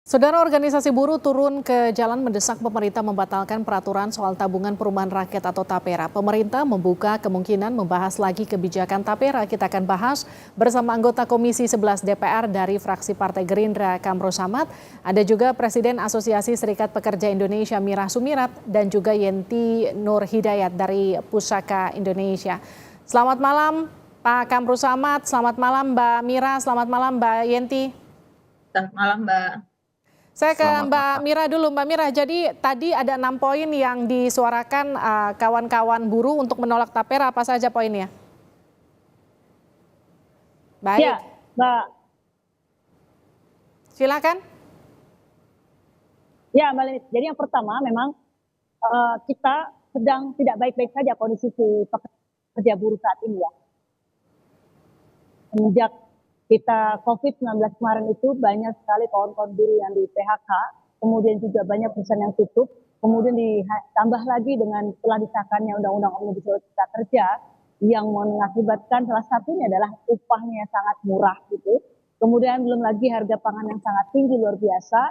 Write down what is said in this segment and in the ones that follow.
Saudara, organisasi buruh turun ke jalan mendesak pemerintah membatalkan peraturan soal tabungan perumahan rakyat atau TAPERA. Pemerintah membuka kemungkinan membahas lagi kebijakan TAPERA. Kita akan bahas bersama anggota Komisi 11 DPR dari fraksi Partai Gerindra, Kamru Samad. Ada juga Presiden Asosiasi Serikat Pekerja Indonesia, Mira Sumirat, dan juga Yenti Nur Hidayat dari Pusaka Indonesia. Selamat malam Pak Kamru Samad, selamat malam Mbak Mira, selamat malam Mbak Yenti. Selamat malam, Mbak. Saya ke Selamat Mbak malam. Mira dulu. Mbak Mira, jadi tadi ada 6 poin yang disuarakan kawan-kawan buruh untuk menolak TAPERA. Apa saja poinnya? Baik, Ya, Mbak. silakan. Ya, Mbak Linis. Jadi yang pertama memang kita sedang tidak baik-baik saja kondisi pekerja buruh saat ini ya. Sejak kita COVID-19 kemarin itu banyak sekali kawan-kawan buruh yang di PHK, kemudian juga banyak perusahaan yang tutup, kemudian ditambah lagi dengan telah disahkannya Undang-Undang Omnibus Law Cipta Kerja yang mengakibatkan salah satunya adalah upahnya yang sangat murah gitu. Kemudian belum lagi harga pangan yang sangat tinggi luar biasa.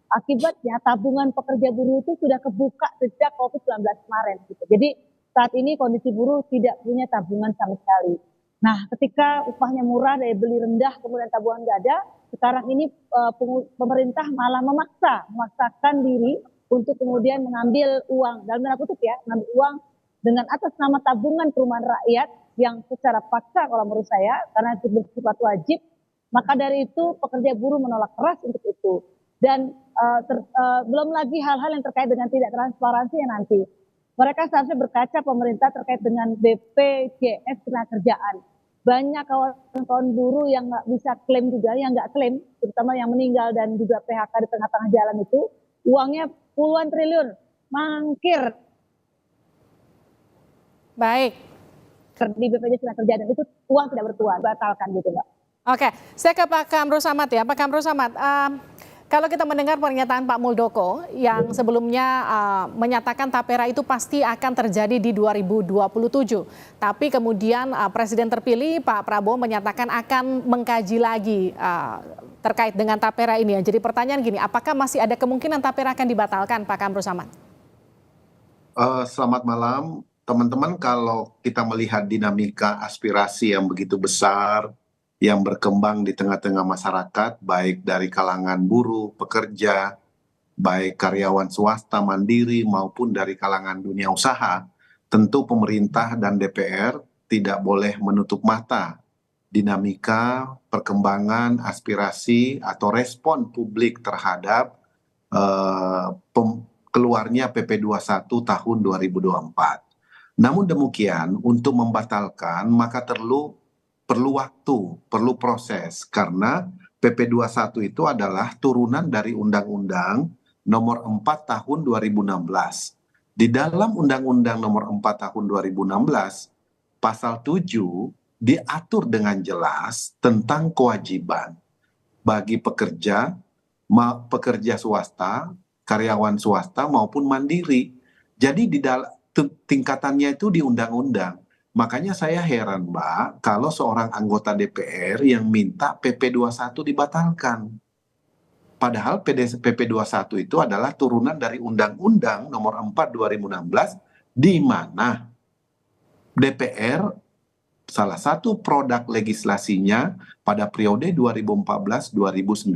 Akibatnya tabungan pekerja buruh itu sudah kebuka sejak COVID-19 kemarin gitu. Jadi saat ini kondisi buruh tidak punya tabungan sama sekali. Nah, ketika upahnya murah, daya beli rendah, kemudian tabungan nggak ada, sekarang ini pemerintah malah memaksakan diri untuk kemudian mengambil uang, dalam tanda kutip ya, mengambil uang dengan atas nama tabungan perumahan rakyat yang secara paksa kalau menurut saya, karena itu bersifat wajib, maka dari itu pekerja buruh menolak keras untuk itu. Dan belum lagi hal-hal yang terkait dengan tidak transparansi yang nanti. Mereka seharusnya berkaca pemerintah terkait dengan BPJS Ketenagakerjaan. Banyak kawan-kawan buruh yang nggak bisa klaim juga, yang nggak klaim, terutama yang meninggal dan juga PHK di tengah-tengah jalan itu, uangnya puluhan triliun, mangkir Baik. di BPJS Ketenagakerjaan, itu uang tidak bertuan, batalkan gitu Mbak. Oke, saya ke Pak Kamru Samad ya. Pak Kamru Samad, kalau kita mendengar pernyataan Pak Muldoko yang sebelumnya menyatakan TAPERA itu pasti akan terjadi di 2027. Tapi kemudian Presiden terpilih Pak Prabowo menyatakan akan mengkaji lagi terkait dengan TAPERA ini. Jadi pertanyaan gini, apakah masih ada kemungkinan TAPERA akan dibatalkan, Pak Kamru Samad? Selamat malam, teman-teman. Kalau kita melihat dinamika aspirasi yang begitu besar, yang berkembang di tengah-tengah masyarakat, baik dari kalangan buruh, pekerja, baik karyawan swasta mandiri maupun dari kalangan dunia usaha, tentu pemerintah dan DPR tidak boleh menutup mata dinamika, perkembangan, aspirasi atau respon publik terhadap keluarnya PP 21 tahun 2024. Namun demikian, untuk membatalkan maka perlu waktu, perlu proses, karena PP 21 itu adalah turunan dari Undang-Undang Nomor 4 Tahun 2016. Di dalam Undang-Undang Nomor 4 Tahun 2016, Pasal 7 diatur dengan jelas tentang kewajiban bagi pekerja swasta, karyawan swasta maupun mandiri. Jadi di dalam tingkatannya itu di undang-undang. Makanya saya heran, Mbak, kalau seorang anggota DPR yang minta PP 21 dibatalkan. Padahal PP 21 itu adalah turunan dari Undang-Undang Nomor 4 2016, di mana DPR salah satu produk legislasinya pada periode 2014-2019.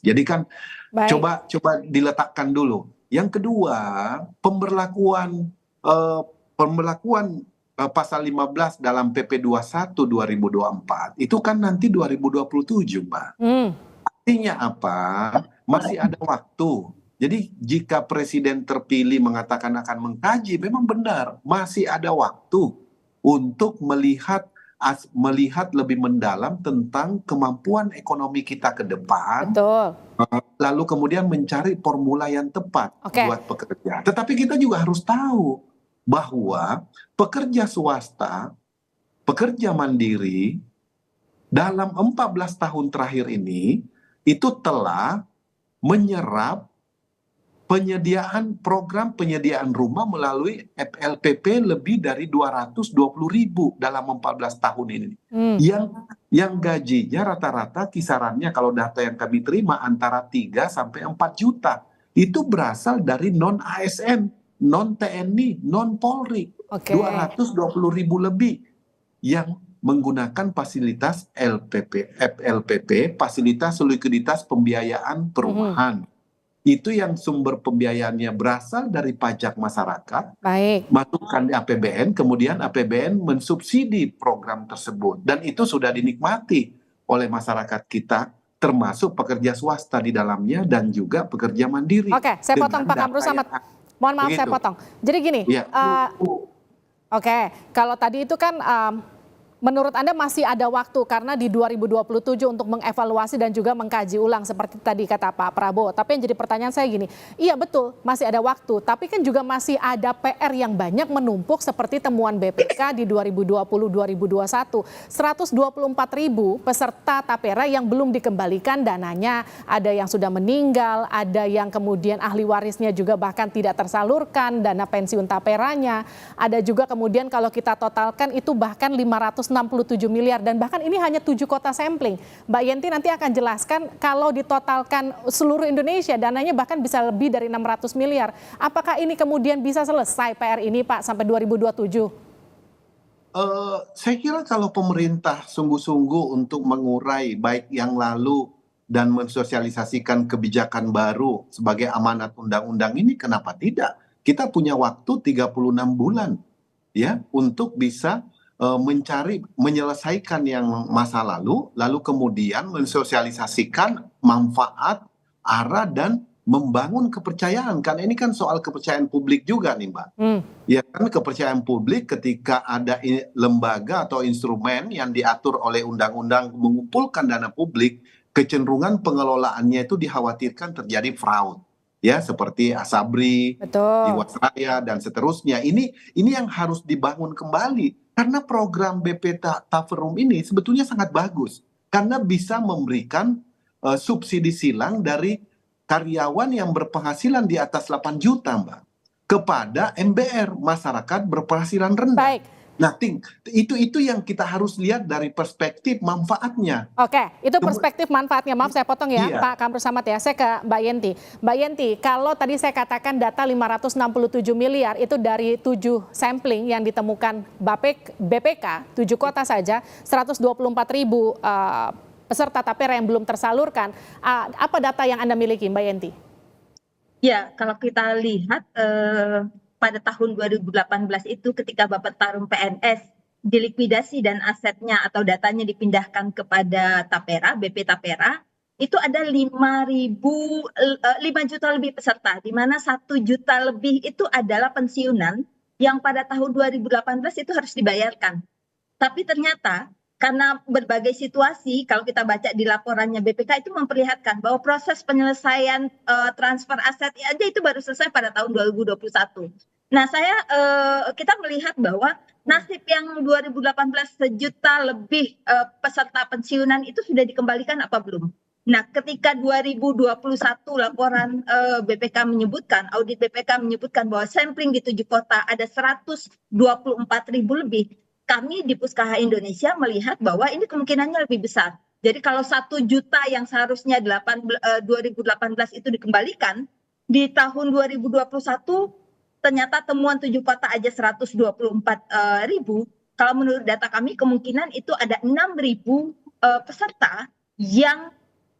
Jadi kan Baik. coba diletakkan dulu. Yang kedua, pemberlakuan pasal 15 dalam PP 21 2024 itu kan nanti 2027, Mbak. Artinya apa? Masih ada waktu. Jadi jika presiden terpilih mengatakan akan mengkaji, memang benar, masih ada waktu untuk melihat lebih mendalam tentang kemampuan ekonomi kita ke depan. Betul. Lalu kemudian mencari formula yang tepat buat pekerja. Tetapi kita juga harus tahu bahwa pekerja swasta, pekerja mandiri dalam 14 tahun terakhir ini itu telah menyerap program penyediaan rumah melalui LPP lebih dari 220.000 dalam 14 tahun ini. Yang yang gajinya rata-rata kisarannya kalau data yang kami terima antara 3 sampai 4 juta. Itu berasal dari non-ASN, non-TNI, non-Polri. Oke. 220.000 lebih yang menggunakan fasilitas LPP, FLPP, fasilitas likuiditas pembiayaan perumahan. Itu yang sumber pembiayaannya berasal dari pajak masyarakat, Baik. masukkan di APBN, kemudian APBN mensubsidi program tersebut. Dan itu sudah dinikmati oleh masyarakat kita, termasuk pekerja swasta di dalamnya dan juga pekerja mandiri. Oke, saya potong Pak Dengan Kamru data Samad. yang Mohon maaf saya begitu. potong. Jadi gini, Ya, oke, kalau tadi itu kan menurut Anda masih ada waktu karena di 2027 untuk mengevaluasi dan juga mengkaji ulang seperti tadi kata Pak Prabowo. Tapi yang jadi pertanyaan saya gini, iya betul masih ada waktu, tapi kan juga masih ada PR yang banyak menumpuk seperti temuan BPK di 2020-2021. 124.000 peserta tapera yang belum dikembalikan dananya, ada yang sudah meninggal, ada yang kemudian ahli warisnya juga bahkan tidak tersalurkan dana pensiun taperanya, ada juga kemudian kalau kita totalkan itu bahkan 567 miliar dan bahkan ini hanya 7 kota sampling. Mbak Yenti nanti akan jelaskan kalau ditotalkan seluruh Indonesia dananya bahkan bisa lebih dari 600 miliar. Apakah ini kemudian bisa selesai PR ini Pak sampai 2027? Saya kira kalau pemerintah sungguh-sungguh untuk mengurai baik yang lalu dan mensosialisasikan kebijakan baru sebagai amanat undang-undang ini, kenapa tidak? Kita punya waktu 36 bulan ya untuk bisa menyelesaikan yang masa lalu kemudian mensosialisasikan manfaat, arah dan membangun kepercayaan, karena ini kan soal kepercayaan publik juga nih Mbak. Ya kan, kepercayaan publik ketika ada lembaga atau instrumen yang diatur oleh undang-undang mengumpulkan dana publik, kecenderungan pengelolaannya itu dikhawatirkan terjadi fraud. Ya, seperti Asabri, Betul. Jiwasraya dan seterusnya. Ini yang harus dibangun kembali karena program BP Taperum ini sebetulnya sangat bagus karena bisa memberikan subsidi silang dari karyawan yang berpenghasilan di atas 8 juta, Mbak, kepada MBR, masyarakat berpenghasilan rendah. Baik. Nah, itu yang kita harus lihat dari perspektif manfaatnya. Oke, itu perspektif manfaatnya. Maaf saya potong ya, Iya. Pak Kamru Samad ya. Saya ke Mbak Yenti. Mbak Yenti, kalau tadi saya katakan data 567 miliar itu dari 7 sampling yang ditemukan BPK, 7 kota saja, 124.000 peserta tapera yang belum tersalurkan. Apa data yang Anda miliki, Mbak Yenti? Ya, kalau kita lihat pada tahun 2018 itu ketika Bapak Tarum PNS dilikuidasi dan asetnya atau datanya dipindahkan kepada Tapera, BP Tapera, itu ada 5 juta lebih peserta, di mana 1 juta lebih itu adalah pensiunan yang pada tahun 2018 itu harus dibayarkan. Tapi ternyata karena berbagai situasi, kalau kita baca di laporannya BPK itu memperlihatkan bahwa proses penyelesaian transfer aset aja itu baru selesai pada tahun 2021. Nah, kita melihat bahwa nasib yang 2018 sejuta lebih peserta pensiunan itu sudah dikembalikan apa belum? Nah, ketika 2021 laporan BPK menyebutkan, audit BPK menyebutkan bahwa sampling di 7 kota ada 124.000 lebih. Kami di Puskaha Indonesia melihat bahwa ini kemungkinannya lebih besar. Jadi kalau 1 juta yang seharusnya 2018 itu dikembalikan, di tahun 2021 ternyata temuan 7 kota aja 124.000. Kalau menurut data kami kemungkinan itu ada 6.000 peserta yang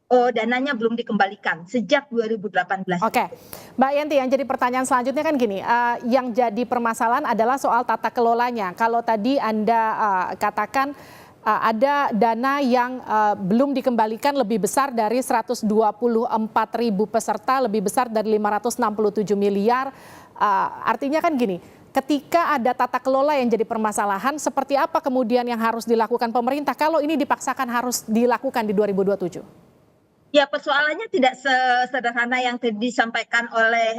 dananya belum dikembalikan sejak 2018. Oke, Mbak Yenti, yang jadi pertanyaan selanjutnya kan gini, yang jadi permasalahan adalah soal tata kelolanya. Kalau tadi Anda katakan ada dana yang belum dikembalikan lebih besar dari 124.000 peserta, lebih besar dari 567 miliar. Artinya kan gini, ketika ada tata kelola yang jadi permasalahan, seperti apa kemudian yang harus dilakukan pemerintah kalau ini dipaksakan harus dilakukan di 2027? Ya, persoalannya tidak sesederhana yang tadi disampaikan oleh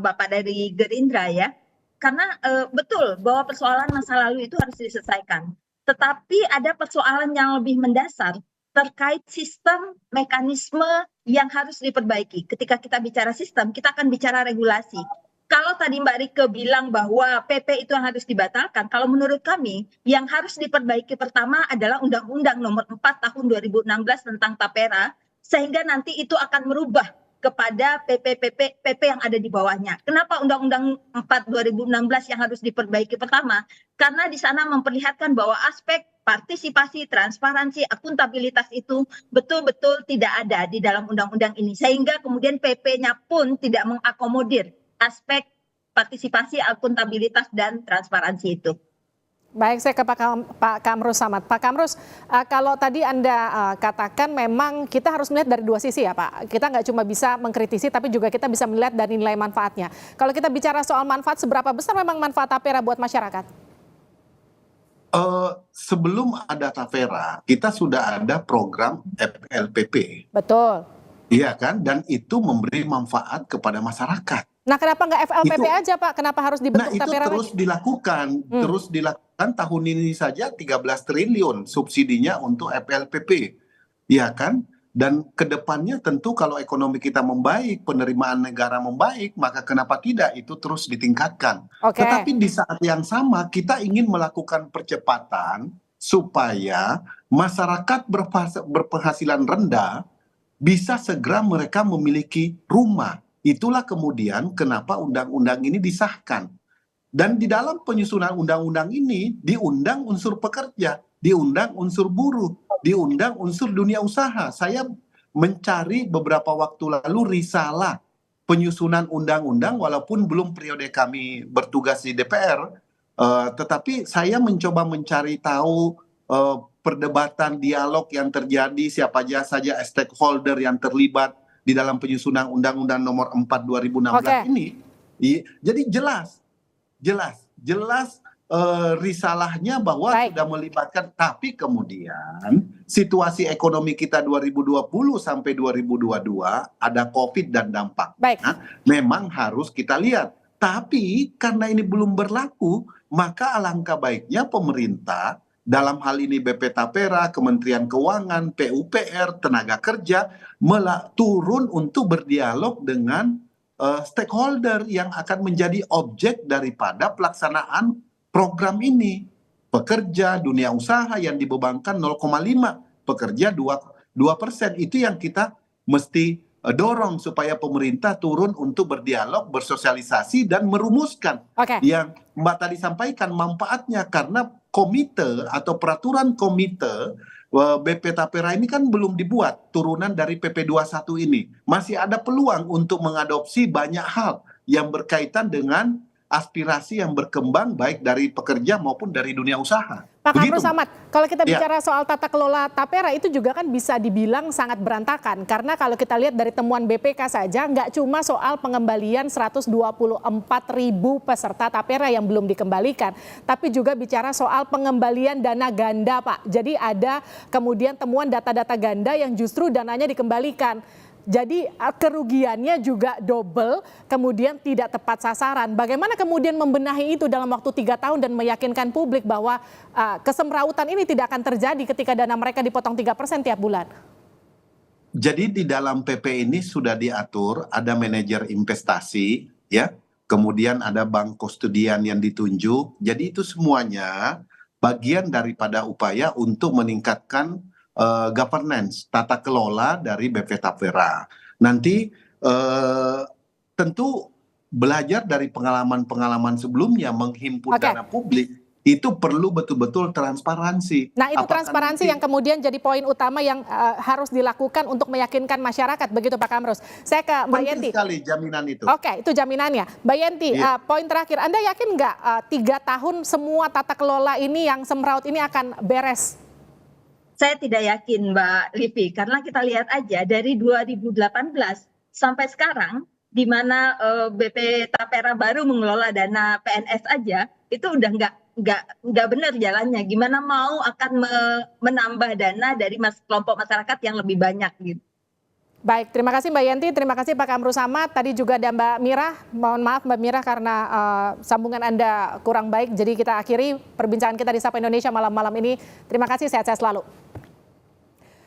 Bapak dari Gerindra ya. Karena betul bahwa persoalan masa lalu itu harus diselesaikan. Tetapi ada persoalan yang lebih mendasar terkait sistem mekanisme yang harus diperbaiki. Ketika kita bicara sistem, kita akan bicara regulasi. Kalau tadi Mbak Rike bilang bahwa PP itu yang harus dibatalkan, kalau menurut kami yang harus diperbaiki pertama adalah Undang-Undang Nomor 4 Tahun 2016 tentang Tapera, sehingga nanti itu akan merubah kepada PP yang ada di bawahnya. Kenapa Undang-Undang 4 2016 yang harus diperbaiki pertama? Karena di sana memperlihatkan bahwa aspek partisipasi, transparansi, akuntabilitas itu betul-betul tidak ada di dalam undang-undang ini. Sehingga kemudian PP-nya pun tidak mengakomodir aspek partisipasi, akuntabilitas, dan transparansi itu. Baik, saya ke Pak Kamrus Samad. Pak Kamrus, kalau tadi Anda katakan memang kita harus melihat dari dua sisi ya Pak. Kita nggak cuma bisa mengkritisi, tapi juga kita bisa melihat dari nilai manfaatnya. Kalau kita bicara soal manfaat, seberapa besar memang manfaat Tapera buat masyarakat? Sebelum ada Tapera, kita sudah ada program FLPP. Betul. Iya kan? Dan itu memberi manfaat kepada masyarakat. Nah, kenapa nggak FLPP aja Pak? Kenapa harus dibentuk Tapera terus lagi? terus dilakukan tahun ini saja 13 triliun subsidinya untuk FLPP. Ya kan? Dan kedepannya tentu kalau ekonomi kita membaik, penerimaan negara membaik, maka kenapa tidak itu terus ditingkatkan. Tetapi di saat yang sama kita ingin melakukan percepatan supaya masyarakat berpenghasilan rendah bisa segera mereka memiliki rumah. Itulah kemudian kenapa undang-undang ini disahkan. Dan di dalam penyusunan undang-undang ini diundang unsur pekerja, diundang unsur buruh, diundang unsur dunia usaha. Saya mencari beberapa waktu lalu risalah penyusunan undang-undang walaupun belum periode kami bertugas di DPR, tetapi saya mencoba mencari tahu perdebatan, dialog yang terjadi, siapa saja stakeholder yang terlibat di dalam penyusunan Undang-Undang Nomor 4 2016 ini. Jadi jelas risalahnya bahwa sudah melibatkan, tapi kemudian situasi ekonomi kita 2020 sampai 2022 ada COVID dan dampaknya memang harus kita lihat. Tapi karena ini belum berlaku, maka alangkah baiknya pemerintah dalam hal ini BP Tapera, Kementerian Keuangan, PUPR, Tenaga Kerja turun untuk berdialog dengan stakeholder yang akan menjadi objek daripada pelaksanaan program ini. Pekerja, dunia usaha yang dibebankan 0,5, pekerja 2%. Itu yang kita mesti dorong supaya pemerintah turun untuk berdialog, bersosialisasi dan merumuskan yang Mbak tadi sampaikan manfaatnya, karena komite atau peraturan komite BP Tapera ini kan belum dibuat, turunan dari PP 21 ini. Masih ada peluang untuk mengadopsi banyak hal yang berkaitan dengan aspirasi yang berkembang baik dari pekerja maupun dari dunia usaha. Pak Kamrus Samad, kalau kita bicara soal tata kelola Tapera itu juga kan bisa dibilang sangat berantakan. Karena kalau kita lihat dari temuan BPK saja, nggak cuma soal pengembalian 124.000 peserta Tapera yang belum dikembalikan, tapi juga bicara soal pengembalian dana ganda, Pak. Jadi ada kemudian temuan data-data ganda yang justru dananya dikembalikan. Jadi kerugiannya juga double, kemudian tidak tepat sasaran. Bagaimana kemudian membenahi itu dalam waktu 3 tahun dan meyakinkan publik bahwa kesemrautan ini tidak akan terjadi ketika dana mereka dipotong 3% tiap bulan? Jadi di dalam PP ini sudah diatur ada manajer investasi, ya, kemudian ada bank kustodian yang ditunjuk. Jadi itu semuanya bagian daripada upaya untuk meningkatkan governance, tata kelola dari BP Tapera. Nanti tentu belajar dari pengalaman-pengalaman sebelumnya menghimpun dana publik, itu perlu betul-betul transparansi. Nah, itu transparansi yang kemudian jadi poin utama yang harus dilakukan untuk meyakinkan masyarakat, begitu Pak Kamrus. Saya ke Mbak Yenti. Penting sekali jaminan itu. Oke, itu jaminannya. Mbak Yenti, poin terakhir, Anda yakin nggak 3 tahun semua tata kelola ini yang semraut ini akan beres? Saya tidak yakin Mbak Livi, karena kita lihat aja dari 2018 sampai sekarang, di mana BP Tapera baru mengelola dana PNS aja, itu udah nggak benar jalannya. Gimana mau akan menambah dana dari kelompok masyarakat yang lebih banyak gitu. Baik, terima kasih Mbak Yenti, terima kasih Pak Kamrus Samad. Tadi juga ada Mbak Mira, mohon maaf Mbak Mira karena sambungan Anda kurang baik. Jadi kita akhiri perbincangan kita di Sapa Indonesia malam-malam ini. Terima kasih, sehat-sehat selalu.